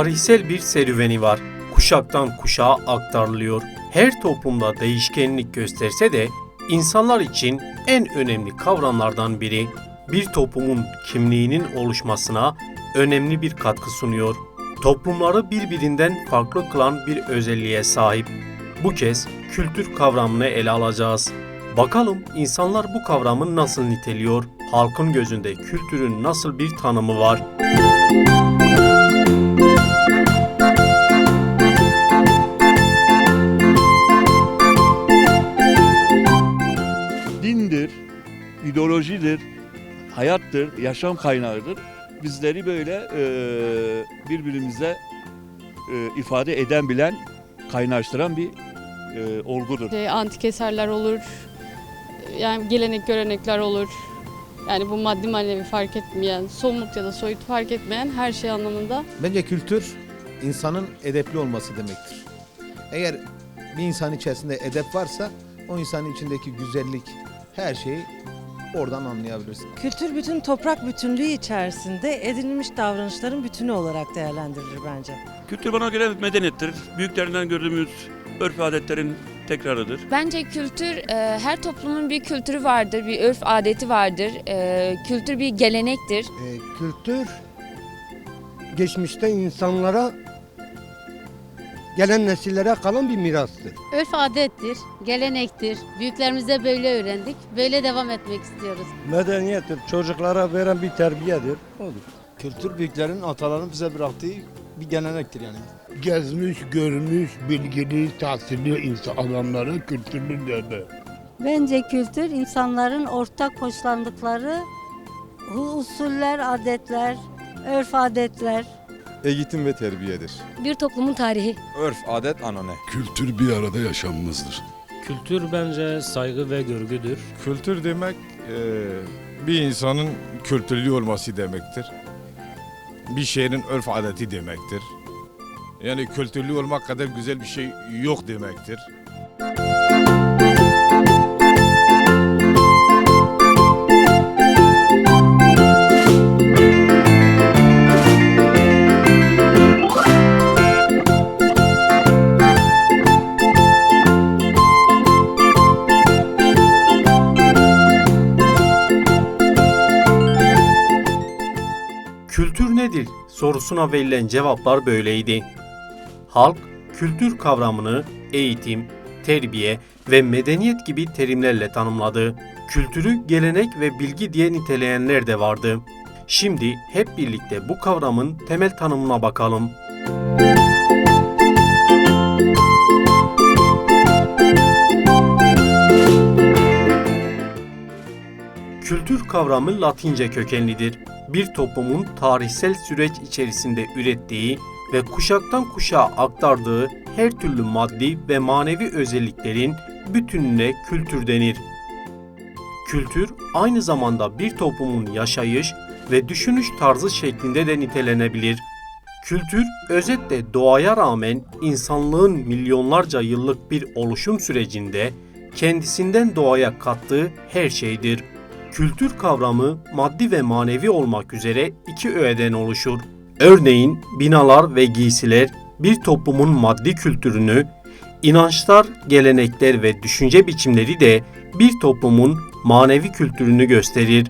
tarihsel bir serüveni var. Kuşaktan kuşağa aktarılıyor. Her toplumda değişkenlik gösterse de insanlar için en önemli kavramlardan biri. Bir toplumun kimliğinin oluşmasına önemli bir katkı sunuyor. Toplumları birbirinden farklı kılan bir özelliğe sahip. Bu kez kültür kavramını ele alacağız. Bakalım insanlar bu kavramı nasıl niteliyor? Halkın gözünde kültürün nasıl bir tanımı var? Dindir, ideolojidir, hayattır, yaşam kaynağıdır. Bizleri böyle birbirimize ifade eden, bilen, kaynaştıran bir olgudur. Antik eserler olur, yani gelenek görenekler olur. Yani bu maddi manevi fark etmeyen, somut ya da soyut fark etmeyen her şey anlamında. Bence kültür insanın edepli olması demektir. Eğer bir insan içerisinde edep varsa o insanın içindeki güzellik, her şeyi oradan anlayabilirsin. Kültür bütün toprak bütünlüğü içerisinde edinilmiş davranışların bütünü olarak değerlendirilir bence. Kültür bana göre medeniyettir. Büyüklerinden gördüğümüz örf adetlerin tekrarıdır. Bence kültür, her toplumun bir kültürü vardır, bir örf adeti vardır. Kültür bir gelenektir. Kültür geçmişte insanlara, gelen nesillere kalan bir mirastır. Örf adettir, gelenektir. Büyüklerimize böyle öğrendik, böyle devam etmek istiyoruz. Medeniyettir, çocuklara veren bir terbiyedir. Odur. Kültür büyüklerin, ataların bize bıraktığı bir gelenektir yani. Gezmiş, görmüş, bilgili, tahsilli adamlara kültürlü derler. Bence kültür insanların ortak hoşlandıkları usuller, adetler, örf adetler. Eğitim ve terbiyedir. Bir toplumun tarihi. Örf, adet, anane. Kültür bir arada yaşamımızdır. Kültür bence saygı ve görgüdür. Kültür demek bir insanın kültürlü olması demektir. Bir şehrin örf adeti demektir. Yani kültürlü olmak kadar güzel bir şey yok demektir. Kültür nedir sorusuna verilen cevaplar böyleydi. Halk, kültür kavramını eğitim, terbiye ve medeniyet gibi terimlerle tanımladı. Kültürü gelenek ve bilgi diye niteleyenler de vardı. Şimdi hep birlikte bu kavramın temel tanımına bakalım. Kültür kavramı Latince kökenlidir. Bir toplumun tarihsel süreç içerisinde ürettiği ve kuşaktan kuşağa aktardığı her türlü maddi ve manevi özelliklerin bütününe kültür denir. Kültür aynı zamanda bir toplumun yaşayış ve düşünüş tarzı şeklinde de nitelenebilir. Kültür özetle doğaya rağmen insanlığın milyonlarca yıllık bir oluşum sürecinde kendisinden doğaya kattığı her şeydir. Kültür kavramı maddi ve manevi olmak üzere iki öğeden oluşur. Örneğin binalar ve giysiler bir toplumun maddi kültürünü, inançlar, gelenekler ve düşünce biçimleri de bir toplumun manevi kültürünü gösterir.